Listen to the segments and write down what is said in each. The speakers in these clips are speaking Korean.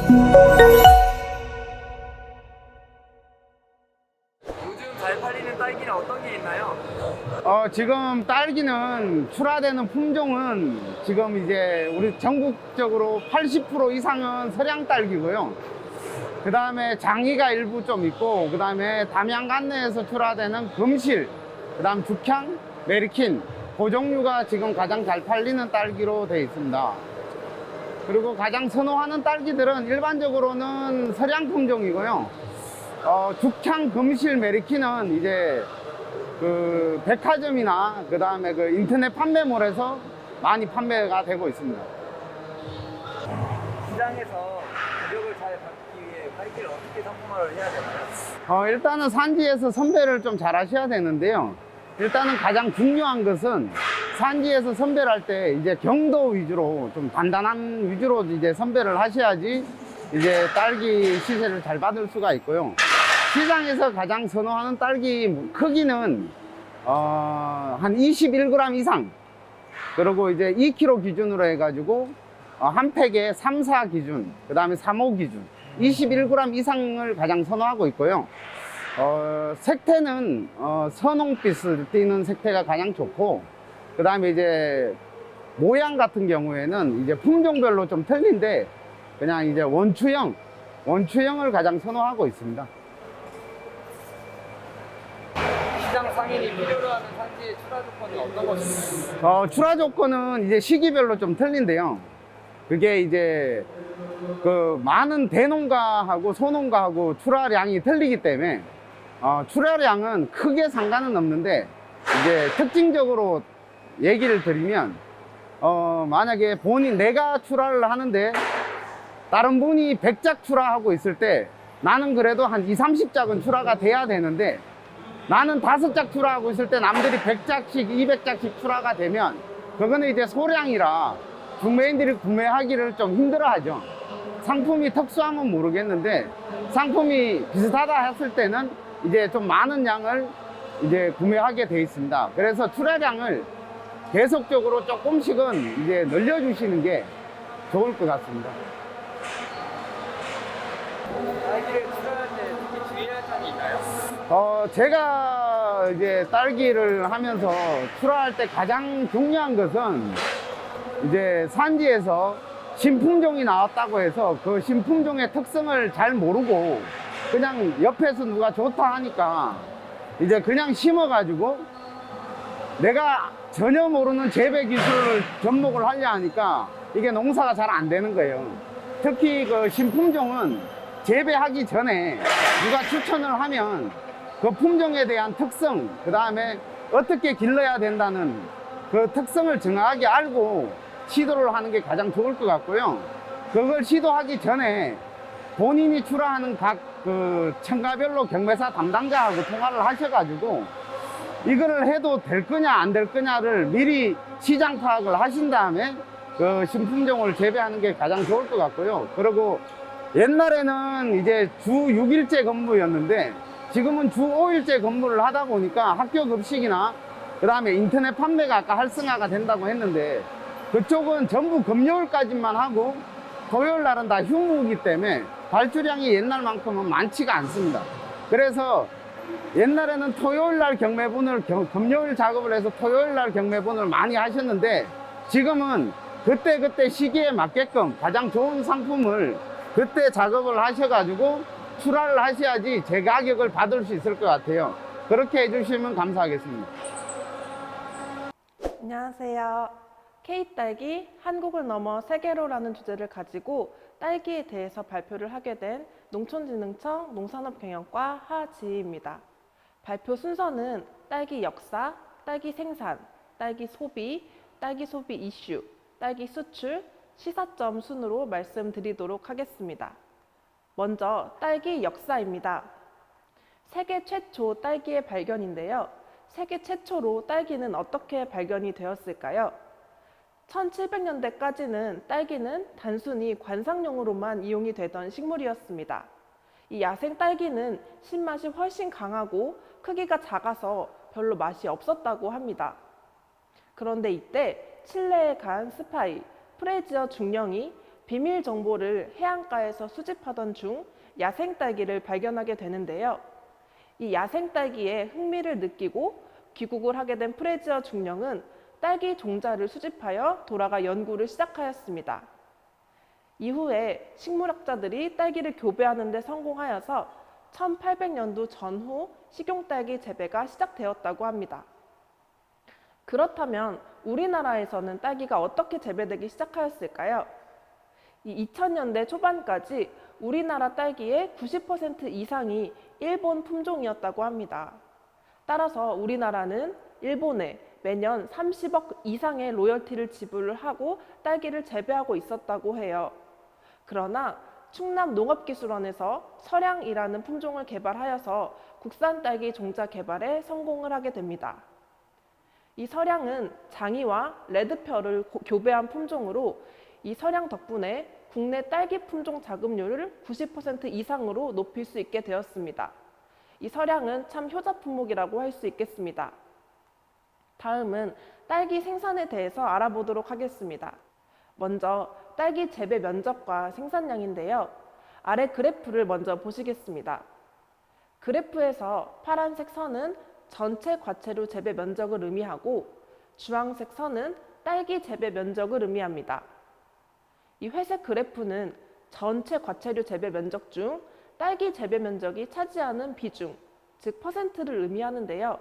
요즘 잘 팔리는 딸기는 어떤 게 있나요? 지금 딸기는 출하되는 품종은 지금 이제 우리 전국적으로 80% 이상은 서량 딸기고요. 그 다음에 장이가 일부 좀 있고, 그 다음에 담양간내에서 출하되는 금실, 그 다음 죽향, 메리킨, 그 종류가 지금 가장 잘 팔리는 딸기로 되어 있습니다. 그리고 가장 선호하는 딸기들은 일반적으로는 서량 품종이고요. 죽향, 금실, 메리키는 이제 그 백화점이나 그 다음에 그 인터넷 판매몰에서 많이 판매가 되고 있습니다. 시장에서 가격을 잘 받기 위해 딸기를 어떻게 상품화를 해야 되나요? 일단은 산지에서 선별을 좀 잘 하셔야 되는데요. 일단은 가장 중요한 것은 산지에서 선별할 때 이제 경도 위주로 좀 단단한 위주로 이제 선별을 하셔야지 이제 딸기 시세를 잘 받을 수가 있고요. 시장에서 가장 선호하는 딸기 크기는 한 21g 이상, 그리고 이제 2kg 기준으로 해가지고 한 팩에 3, 4 기준, 그 다음에 3, 5 기준 21g 이상을 가장 선호하고 있고요. 색태는 선홍빛을 띠는 색태가 가장 좋고, 그 다음에 이제 모양 같은 경우에는 이제 품종별로 좀 틀린데 그냥 이제 원추형을 가장 선호하고 있습니다. 시장 상인이 필요로 하는 산지의 출하 조건이 어떤 것인가요? 출하 조건은 이제 시기별로 좀 틀린데요. 그게 이제 그 많은 대농가하고 소농가하고 출하량이 틀리기 때문에 출하량은 크게 상관은 없는데, 이제 특징적으로 얘기를 드리면 만약에 내가 출하를 하는데 다른 분이 100작 출하하고 있을 때 나는 그래도 한 2, 30작은 출하가 돼야 되는데, 나는 5작 출하하고 있을 때 남들이 100작씩, 200작씩 출하가 되면 그거는 이제 소량이라 구매인들이 구매하기를 좀 힘들어 하죠. 상품이 특수하면 모르겠는데 상품이 비슷하다 했을 때는 이제 좀 많은 양을 이제 구매하게 돼 있습니다. 그래서 출하량을 계속적으로 조금씩은 이제 늘려주시는 게 좋을 것 같습니다. 딸기를 출하할 때 특히 주의할 점이 있나요? 제가 이제 딸기를 하면서 출하할 때 가장 중요한 것은 이제 산지에서 신품종이 나왔다고 해서 그 신품종의 특성을 잘 모르고 그냥 옆에서 누가 좋다 하니까 이제 그냥 심어가지고 내가 전혀 모르는 재배 기술을 접목을 하려 하니까 이게 농사가 잘 안 되는 거예요. 특히 그 신품종은 재배하기 전에 누가 추천을 하면 그 품종에 대한 특성, 그 다음에 어떻게 길러야 된다는 그 특성을 정확하게 알고 시도를 하는 게 가장 좋을 것 같고요. 그걸 시도하기 전에 본인이 출하하는 각 그 첨가별로 경매사 담당자하고 통화를 하셔가지고 이거를 해도 될 거냐 안 될 거냐를 미리 시장 파악을 하신 다음에 그 신품종을 재배하는 게 가장 좋을 것 같고요. 그리고 옛날에는 이제 주 6일제 근무였는데 지금은 주 5일제 근무를 하다 보니까 학교 급식이나 그 다음에 인터넷 판매가 아까 활성화가 된다고 했는데 그쪽은 전부 금요일까지만 하고 토요일 날은 다 휴무이기 때문에 발주량이 옛날만큼은 많지가 않습니다. 그래서 옛날에는 토요일 날 경매분을 금요일 작업을 해서 토요일 날 경매분을 많이 하셨는데 지금은 그때 시기에 맞게끔 가장 좋은 상품을 그때 작업을 하셔가지고 출하를 하셔야지 제 가격을 받을 수 있을 것 같아요. 그렇게 해주시면 감사하겠습니다. 안녕하세요. K딸기 한국을 넘어 세계로라는 주제를 가지고 딸기에 대해서 발표를 하게 된 농촌진흥청 농산업경영과 하지희입니다. 발표 순서는 딸기 역사, 딸기 생산, 딸기 소비 이슈, 딸기 수출, 시사점 순으로 말씀드리도록 하겠습니다. 먼저 딸기 역사입니다. 세계 최초 딸기의 발견인데요. 세계 최초로 딸기는 어떻게 발견이 되었을까요? 1700년대까지는 딸기는 단순히 관상용으로만 이용이 되던 식물이었습니다. 이 야생 딸기는 신맛이 훨씬 강하고 크기가 작아서 별로 맛이 없었다고 합니다. 그런데 이때 칠레에 간 스파이 프레지어 중령이 비밀 정보를 해안가에서 수집하던 중 야생 딸기를 발견하게 되는데요. 이 야생 딸기에 흥미를 느끼고 귀국을 하게 된 프레지어 중령은 딸기 종자를 수집하여 돌아가 연구를 시작하였습니다. 이후에 식물학자들이 딸기를 교배하는 데 성공하여서 1800년도 전후 식용딸기 재배가 시작되었다고 합니다. 그렇다면 우리나라에서는 딸기가 어떻게 재배되기 시작하였을까요? 이 2000년대 초반까지 우리나라 딸기의 90% 이상이 일본 품종이었다고 합니다. 따라서 우리나라는 일본에 매년 30억 이상의 로열티를 지불을 하고 딸기를 재배하고 있었다고 해요. 그러나 충남농업기술원에서 서량이라는 품종을 개발하여서 국산 딸기 종자 개발에 성공을 하게 됩니다. 이 서량은 장이와 레드펄을 교배한 품종으로 이 서량 덕분에 국내 딸기 품종 자급률을 90% 이상으로 높일 수 있게 되었습니다. 이 서량은 참 효자 품목이라고 할 수 있겠습니다. 다음은 딸기 생산에 대해서 알아보도록 하겠습니다. 먼저 딸기 재배 면적과 생산량인데요. 아래 그래프를 먼저 보시겠습니다. 그래프에서 파란색 선은 전체 과채류 재배 면적을 의미하고 주황색 선은 딸기 재배 면적을 의미합니다. 이 회색 그래프는 전체 과채류 재배 면적 중 딸기 재배 면적이 차지하는 비중, 즉 퍼센트를 의미하는데요.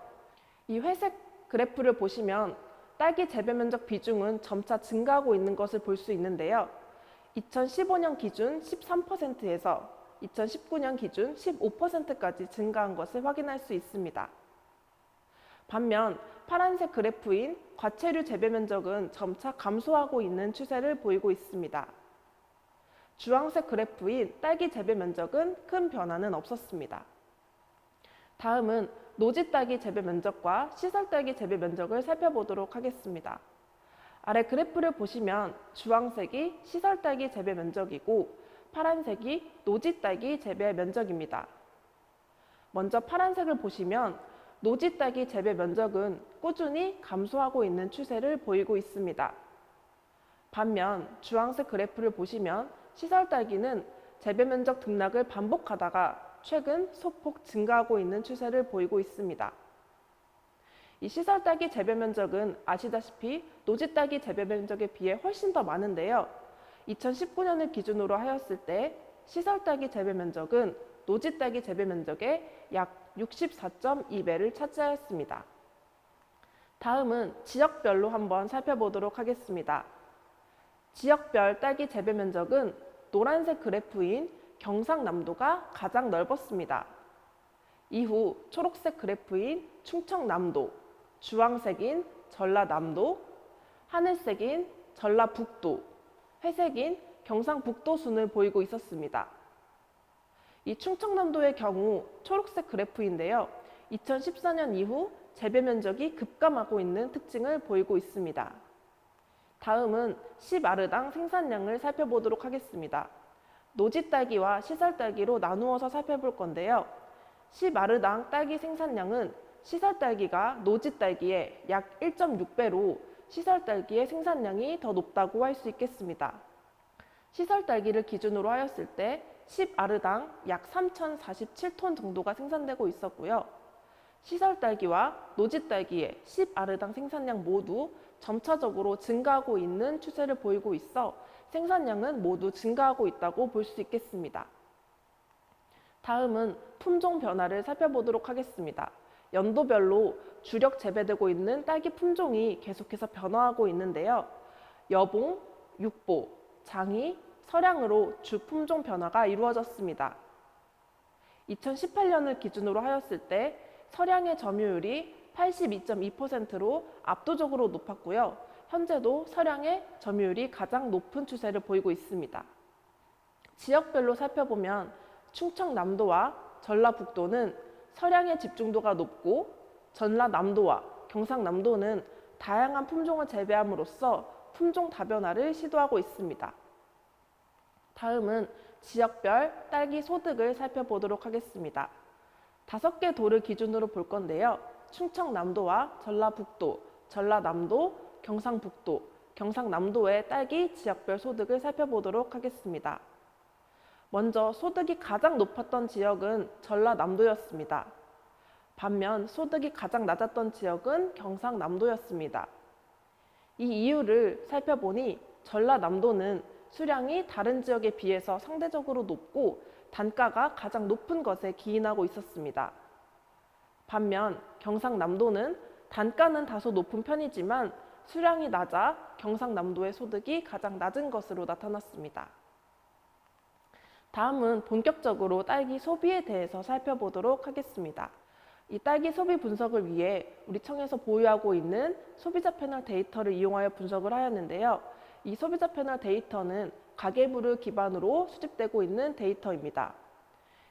이 회색 그래프를 보시면 딸기 재배 면적 비중은 점차 증가하고 있는 것을 볼 수 있는데요. 2015년 기준 13%에서 2019년 기준 15%까지 증가한 것을 확인할 수 있습니다. 반면 파란색 그래프인 과채류 재배 면적은 점차 감소하고 있는 추세를 보이고 있습니다. 주황색 그래프인 딸기 재배 면적은 큰 변화는 없었습니다. 다음은 노지 딸기 재배 면적과 시설 딸기 재배 면적을 살펴보도록 하겠습니다. 아래 그래프를 보시면 주황색이 시설 딸기 재배 면적이고 파란색이 노지 딸기 재배 면적입니다. 먼저 파란색을 보시면 노지 딸기 재배 면적은 꾸준히 감소하고 있는 추세를 보이고 있습니다. 반면 주황색 그래프를 보시면 시설 딸기는 재배 면적 등락을 반복하다가 최근 소폭 증가하고 있는 추세를 보이고 있습니다. 이 시설 딸기 재배 면적은 아시다시피 노지 딸기 재배 면적에 비해 훨씬 더 많은데요. 2019년을 기준으로 하였을 때 시설 딸기 재배 면적은 노지 딸기 재배 면적의 약 64.2배를 차지하였습니다. 다음은 지역별로 한번 살펴보도록 하겠습니다. 지역별 딸기 재배 면적은 노란색 그래프인 경상남도가 가장 넓었습니다. 이후 초록색 그래프인 충청남도, 주황색인 전라남도, 하늘색인 전라북도, 회색인 경상북도 순을 보이고 있었습니다. 이 충청남도의 경우 초록색 그래프인데요. 2014년 이후 재배 면적이 급감하고 있는 특징을 보이고 있습니다. 다음은 10아르당 생산량을 살펴보도록 하겠습니다. 노지 딸기와 시설 딸기로 나누어서 살펴볼 건데요. 10아르당 딸기 생산량은 시설 딸기가 노지 딸기의 약 1.6배로 시설 딸기의 생산량이 더 높다고 할 수 있겠습니다. 시설 딸기를 기준으로 하였을 때 10아르당 약 3,047톤 정도가 생산되고 있었고요. 시설 딸기와 노지 딸기의 10아르당 생산량 모두 점차적으로 증가하고 있는 추세를 보이고 있어 생산량은 모두 증가하고 있다고 볼 수 있겠습니다. 다음은 품종 변화를 살펴보도록 하겠습니다. 연도별로 주력 재배되고 있는 딸기 품종이 계속해서 변화하고 있는데요. 여봉, 육보, 장이, 서량으로 주 품종 변화가 이루어졌습니다. 2018년을 기준으로 하였을 때 서량의 점유율이 82.2%로 압도적으로 높았고요. 현재도 서량의 점유율이 가장 높은 추세를 보이고 있습니다. 지역별로 살펴보면 충청남도와 전라북도는 서량의 집중도가 높고 전라남도와 경상남도는 다양한 품종을 재배함으로써 품종 다변화를 시도하고 있습니다. 다음은 지역별 딸기 소득을 살펴보도록 하겠습니다. 5개 도를 기준으로 볼 건데요. 충청남도와 전라북도, 전라남도, 경상북도, 경상남도의 딸기 지역별 소득을 살펴보도록 하겠습니다. 먼저 소득이 가장 높았던 지역은 전라남도였습니다. 반면 소득이 가장 낮았던 지역은 경상남도였습니다. 이 이유를 살펴보니 전라남도는 수량이 다른 지역에 비해서 상대적으로 높고 단가가 가장 높은 것에 기인하고 있었습니다. 반면 경상남도는 단가는 다소 높은 편이지만 수량이 낮아 경상남도의 소득이 가장 낮은 것으로 나타났습니다. 다음은 본격적으로 딸기 소비에 대해서 살펴보도록 하겠습니다. 이 딸기 소비 분석을 위해 우리 청에서 보유하고 있는 소비자 패널 데이터를 이용하여 분석을 하였는데요. 이 소비자 패널 데이터는 가계부를 기반으로 수집되고 있는 데이터입니다.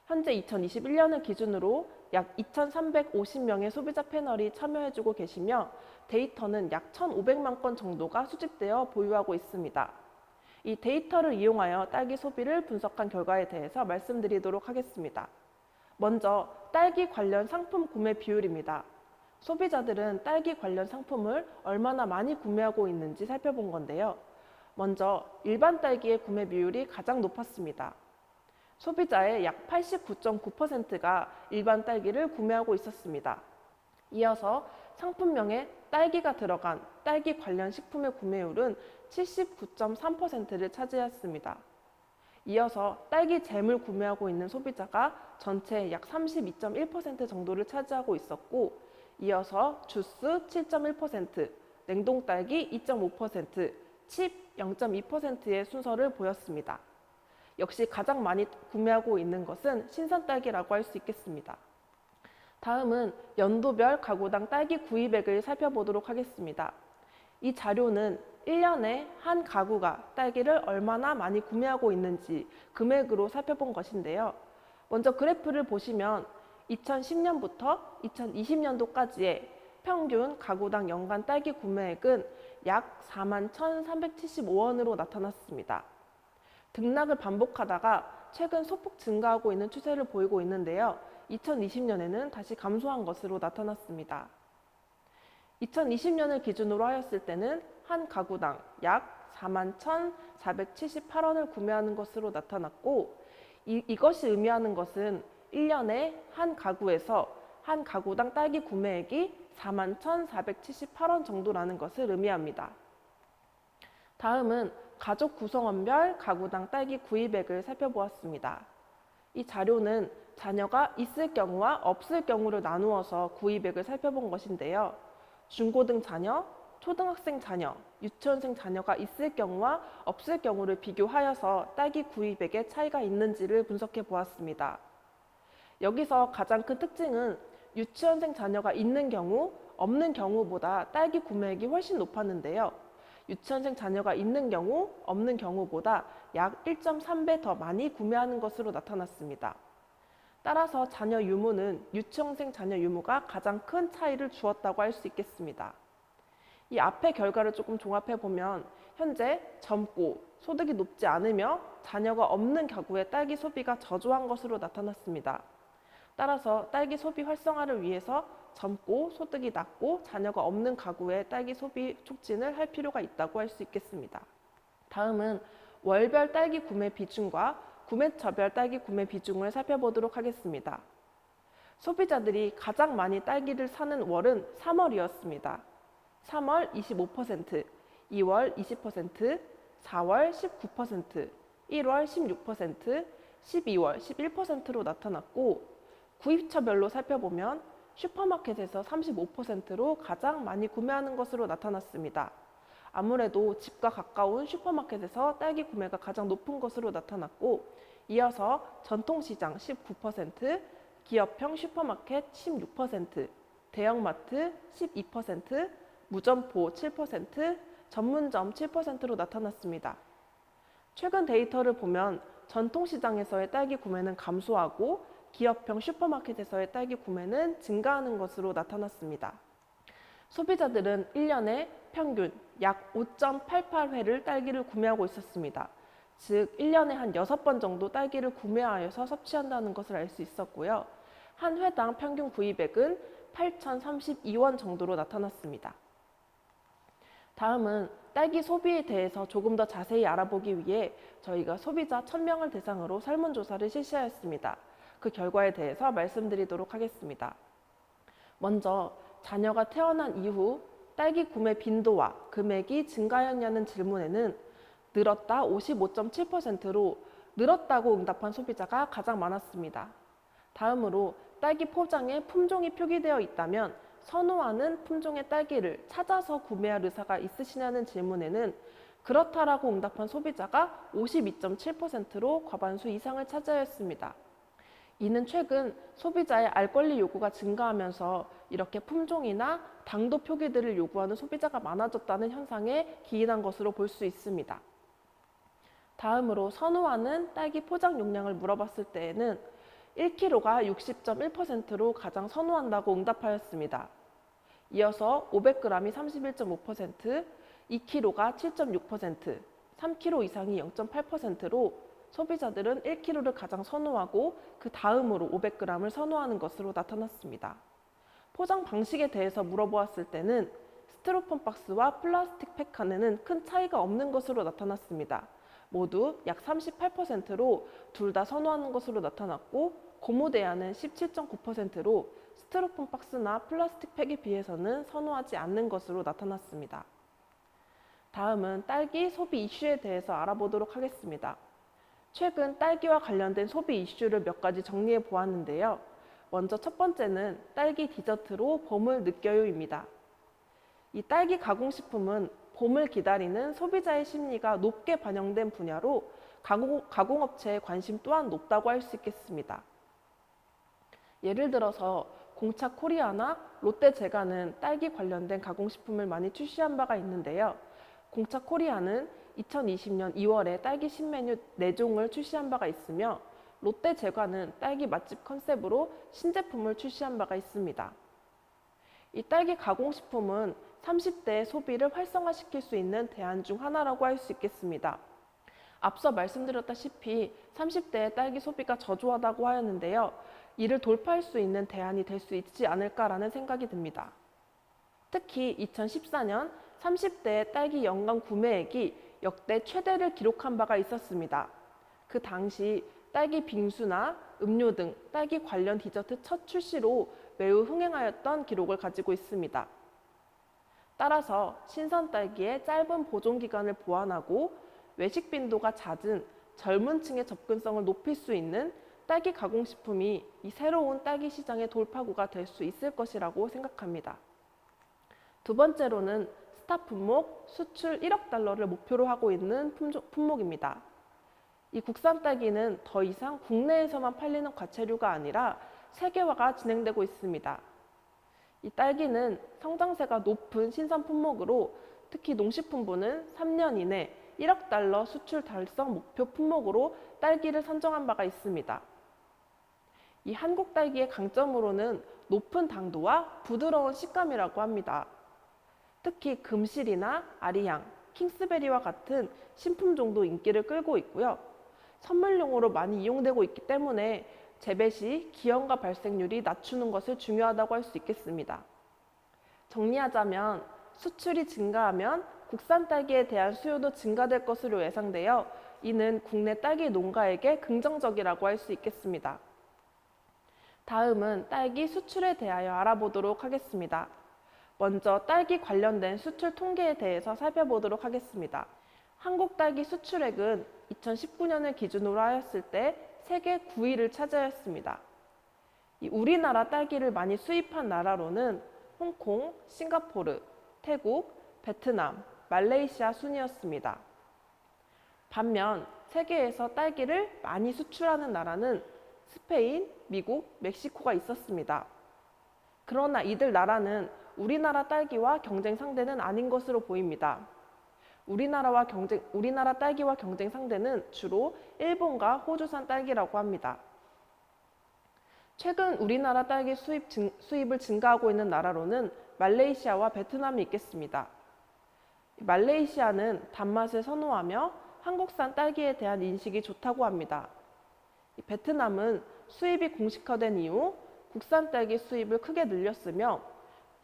현재 2021년을 기준으로 약 2,350명의 소비자 패널이 참여해주고 계시며 데이터는 약 1,500만 건 정도가 수집되어 보유하고 있습니다. 이 데이터를 이용하여 딸기 소비를 분석한 결과에 대해서 말씀드리도록 하겠습니다. 먼저 딸기 관련 상품 구매 비율입니다. 소비자들은 딸기 관련 상품을 얼마나 많이 구매하고 있는지 살펴본 건데요. 먼저 일반 딸기의 구매 비율이 가장 높았습니다. 소비자의 약 89.9%가 일반 딸기를 구매하고 있었습니다. 이어서 상품명에 딸기가 들어간 딸기 관련 식품의 구매율은 79.3%를 차지했습니다. 이어서 딸기 잼을 구매하고 있는 소비자가 전체의 약 32.1% 정도를 차지하고 있었고, 이어서 주스 7.1%, 냉동 딸기 2.5%, 칩 0.2%의 순서를 보였습니다. 역시 가장 많이 구매하고 있는 것은 신선 딸기라고 할 수 있겠습니다. 다음은 연도별 가구당 딸기 구입액을 살펴보도록 하겠습니다. 이 자료는 1년에 한 가구가 딸기를 얼마나 많이 구매하고 있는지 금액으로 살펴본 것인데요. 먼저 그래프를 보시면 2010년부터 2020년도까지의 평균 가구당 연간 딸기 구매액은 약 41,375원으로 나타났습니다. 등락을 반복하다가 최근 소폭 증가하고 있는 추세를 보이고 있는데요. 2020년에는 다시 감소한 것으로 나타났습니다. 2020년을 기준으로 하였을 때는 한 가구당 약 41,478원을 구매하는 것으로 나타났고, 이것이 의미하는 것은 1년에 한 가구에서 한 가구당 딸기 구매액이 41,478원 정도라는 것을 의미합니다. 다음은 가족 구성원별 가구당 딸기 구입액을 살펴보았습니다. 이 자료는 자녀가 있을 경우와 없을 경우를 나누어서 구입액을 살펴본 것인데요. 중고등 자녀, 초등학생 자녀, 유치원생 자녀가 있을 경우와 없을 경우를 비교하여서 딸기 구입액의 차이가 있는지를 분석해 보았습니다. 여기서 가장 큰 특징은 유치원생 자녀가 있는 경우, 없는 경우보다 딸기 구매액이 훨씬 높았는데요. 유치원생 자녀가 있는 경우, 없는 경우보다 약 1.3배 더 많이 구매하는 것으로 나타났습니다. 따라서 자녀 유무는 유치원생 자녀 유무가 가장 큰 차이를 주었다고 할 수 있겠습니다. 이 앞의 결과를 조금 종합해 보면 현재 젊고 소득이 높지 않으며 자녀가 없는 가구의 딸기 소비가 저조한 것으로 나타났습니다. 따라서 딸기 소비 활성화를 위해서 젊고 소득이 낮고 자녀가 없는 가구의 딸기 소비 촉진을 할 필요가 있다고 할 수 있겠습니다. 다음은 월별 딸기 구매 비중과 구매처별 딸기 구매 비중을 살펴보도록 하겠습니다. 소비자들이 가장 많이 딸기를 사는 월은 3월이었습니다. 3월 25%, 2월 20%, 4월 19%, 1월 16%, 12월 11%로 나타났고, 구입처별로 살펴보면 슈퍼마켓에서 35%로 가장 많이 구매하는 것으로 나타났습니다. 아무래도 집과 가까운 슈퍼마켓에서 딸기 구매가 가장 높은 것으로 나타났고, 이어서 전통시장 19%, 기업형 슈퍼마켓 16%, 대형마트 12%, 무점포 7%, 전문점 7%로 나타났습니다. 최근 데이터를 보면 전통시장에서의 딸기 구매는 감소하고 기업형 슈퍼마켓에서의 딸기 구매는 증가하는 것으로 나타났습니다. 소비자들은 1년에 평균 약 5.88회를 딸기를 구매하고 있었습니다. 즉 1년에 한 6번 정도 딸기를 구매하여서 섭취한다는 것을 알 수 있었고요. 한 회당 평균 구입액은 8,032원 정도로 나타났습니다. 다음은 딸기 소비에 대해서 조금 더 자세히 알아보기 위해 저희가 소비자 1000명을 대상으로 설문조사를 실시하였습니다. 그 결과에 대해서 말씀드리도록 하겠습니다. 먼저 자녀가 태어난 이후 딸기 구매 빈도와 금액이 증가하였냐는 질문에는 늘었다 55.7%로 늘었다고 응답한 소비자가 가장 많았습니다. 다음으로 딸기 포장에 품종이 표기되어 있다면 선호하는 품종의 딸기를 찾아서 구매할 의사가 있으시냐는 질문에는 그렇다라고 응답한 소비자가 52.7%로 과반수 이상을 차지하였습니다. 이는 최근 소비자의 알 권리 요구가 증가하면서 이렇게 품종이나 당도 표기들을 요구하는 소비자가 많아졌다는 현상에 기인한 것으로 볼 수 있습니다. 다음으로 선호하는 딸기 포장 용량을 물어봤을 때에는 1kg가 60.1%로 가장 선호한다고 응답하였습니다. 이어서 500g이 31.5%, 2kg가 7.6%, 3kg 이상이 0.8%로 소비자들은 1kg를 가장 선호하고 그 다음으로 500g을 선호하는 것으로 나타났습니다. 포장 방식에 대해서 물어보았을 때는 스티로폼 박스와 플라스틱 팩 안에는 큰 차이가 없는 것으로 나타났습니다. 모두 약 38%로 둘 다 선호하는 것으로 나타났고 고무대야는 17.9%로 스티로폼 박스나 플라스틱 팩에 비해서는 선호하지 않는 것으로 나타났습니다. 다음은 딸기 소비 이슈에 대해서 알아보도록 하겠습니다. 최근 딸기와 관련된 소비 이슈를 몇 가지 정리해 보았는데요. 먼저 첫 번째는 딸기 디저트로 봄을 느껴요입니다. 이 딸기 가공식품은 봄을 기다리는 소비자의 심리가 높게 반영된 분야로 가공업체의 관심 또한 높다고 할 수 있겠습니다. 예를 들어서 공차 코리아나 롯데 제과는 딸기 관련된 가공식품을 많이 출시한 바가 있는데요. 공차 코리아는 2020년 2월에 딸기 신메뉴 4종을 출시한 바가 있으며 롯데 제과는 딸기 맛집 컨셉으로 신제품을 출시한 바가 있습니다. 이 딸기 가공식품은 30대의 소비를 활성화시킬 수 있는 대안 중 하나라고 할 수 있겠습니다. 앞서 말씀드렸다시피 30대의 딸기 소비가 저조하다고 하였는데요. 이를 돌파할 수 있는 대안이 될 수 있지 않을까라는 생각이 듭니다. 특히 2014년 30대의 딸기 연간 구매액이 역대 최대를 기록한 바가 있었습니다. 그 당시 딸기 빙수나 음료 등 딸기 관련 디저트 첫 출시로 매우 흥행하였던 기록을 가지고 있습니다. 따라서 신선 딸기의 짧은 보존 기간을 보완하고 외식 빈도가 잦은 젊은 층의 접근성을 높일 수 있는 딸기 가공식품이 이 새로운 딸기 시장의 돌파구가 될 수 있을 것이라고 생각합니다. 두 번째로는 스타 품목 수출 1억 달러를 목표로 하고 있는 품목입니다. 이 국산 딸기는 더 이상 국내에서만 팔리는 과체류가 아니라 세계화가 진행되고 있습니다. 이 딸기는 성장세가 높은 신선 품목으로 특히 농식품부는 3년 이내 1억 달러 수출 달성 목표 품목으로 딸기를 선정한 바가 있습니다. 이 한국 딸기의 강점으로는 높은 당도와 부드러운 식감이라고 합니다. 특히 금실이나 아리양, 킹스베리와 같은 신품종도 인기를 끌고 있고요. 선물용으로 많이 이용되고 있기 때문에 재배 시 기형과 발생률이 낮추는 것을 중요하다고 할 수 있겠습니다. 정리하자면 수출이 증가하면 국산 딸기에 대한 수요도 증가될 것으로 예상되어 이는 국내 딸기 농가에게 긍정적이라고 할 수 있겠습니다. 다음은 딸기 수출에 대하여 알아보도록 하겠습니다. 먼저 딸기 관련된 수출 통계에 대해서 살펴보도록 하겠습니다. 한국 딸기 수출액은 2019년을 기준으로 하였을 때 세계 9위를 차지하였습니다. 우리나라 딸기를 많이 수입한 나라로는 홍콩, 싱가포르, 태국, 베트남, 말레이시아 순이었습니다. 반면 세계에서 딸기를 많이 수출하는 나라는 스페인, 미국, 멕시코가 있었습니다. 그러나 이들 나라는 우리나라 딸기와 경쟁 상대는 아닌 것으로 보입니다. 우리나라 딸기와 경쟁 상대는 주로 일본과 호주산 딸기라고 합니다. 최근 우리나라 딸기 수입을 증가하고 있는 나라로는 말레이시아와 베트남이 있겠습니다. 말레이시아는 단맛을 선호하며 한국산 딸기에 대한 인식이 좋다고 합니다. 베트남은 수입이 공식화된 이후 국산 딸기 수입을 크게 늘렸으며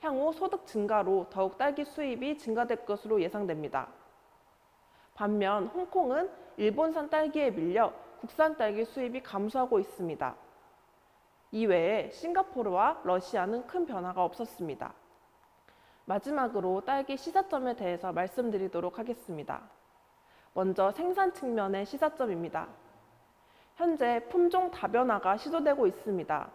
향후 소득 증가로 더욱 딸기 수입이 증가될 것으로 예상됩니다. 반면 홍콩은 일본산 딸기에 밀려 국산 딸기 수입이 감소하고 있습니다. 이외에 싱가포르와 러시아는 큰 변화가 없었습니다. 마지막으로 딸기 시사점에 대해서 말씀드리도록 하겠습니다. 먼저 생산 측면의 시사점입니다. 현재 품종 다변화가 시도되고 있습니다.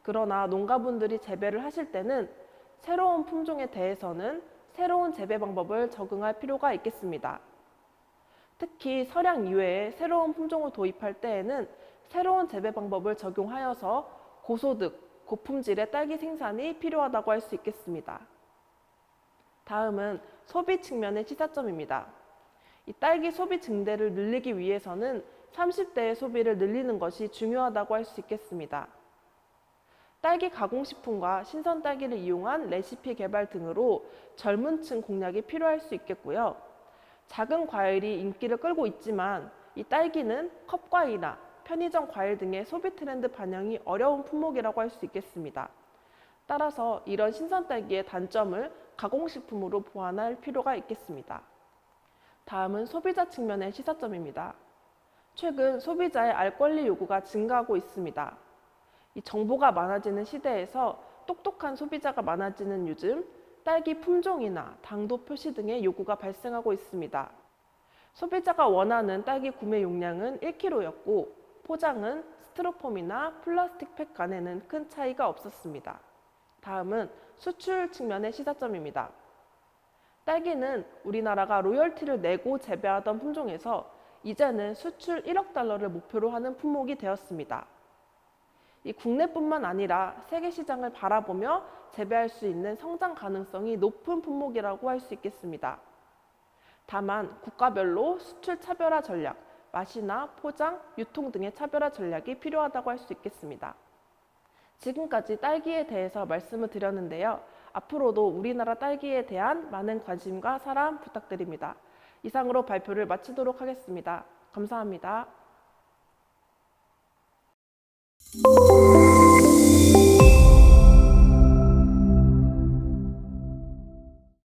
그러나 농가분들이 재배를 하실 때는 새로운 품종에 대해서는 새로운 재배 방법을 적응할 필요가 있겠습니다. 특히 서량 이외에 새로운 품종을 도입할 때에는 새로운 재배 방법을 적용하여서 고소득, 고품질의 딸기 생산이 필요하다고 할 수 있겠습니다. 다음은 소비 측면의 시사점입니다. 이 딸기 소비 증대를 늘리기 위해서는 30대의 소비를 늘리는 것이 중요하다고 할 수 있겠습니다. 딸기 가공식품과 신선 딸기를 이용한 레시피 개발 등으로 젊은 층 공략이 필요할 수 있겠고요. 작은 과일이 인기를 끌고 있지만 이 딸기는 컵과일이나 편의점 과일 등의 소비 트렌드 반영이 어려운 품목이라고 할 수 있겠습니다. 따라서 이런 신선 딸기의 단점을 가공식품으로 보완할 필요가 있겠습니다. 다음은 소비자 측면의 시사점입니다. 최근 소비자의 알 권리 요구가 증가하고 있습니다. 이 정보가 많아지는 시대에서 똑똑한 소비자가 많아지는 요즘 딸기 품종이나 당도 표시 등의 요구가 발생하고 있습니다. 소비자가 원하는 딸기 구매 용량은 1kg였고 포장은 스티로폼이나 플라스틱 팩 간에는 큰 차이가 없었습니다. 다음은 수출 측면의 시사점입니다. 딸기는 우리나라가 로열티를 내고 재배하던 품종에서 이제는 수출 1억 달러를 목표로 하는 품목이 되었습니다. 이 국내뿐만 아니라 세계 시장을 바라보며 재배할 수 있는 성장 가능성이 높은 품목이라고 할 수 있겠습니다. 다만 국가별로 수출 차별화 전략, 맛이나 포장, 유통 등의 차별화 전략이 필요하다고 할 수 있겠습니다. 지금까지 딸기에 대해서 말씀을 드렸는데요. 앞으로도 우리나라 딸기에 대한 많은 관심과 사랑 부탁드립니다. 이상으로 발표를 마치도록 하겠습니다. 감사합니다.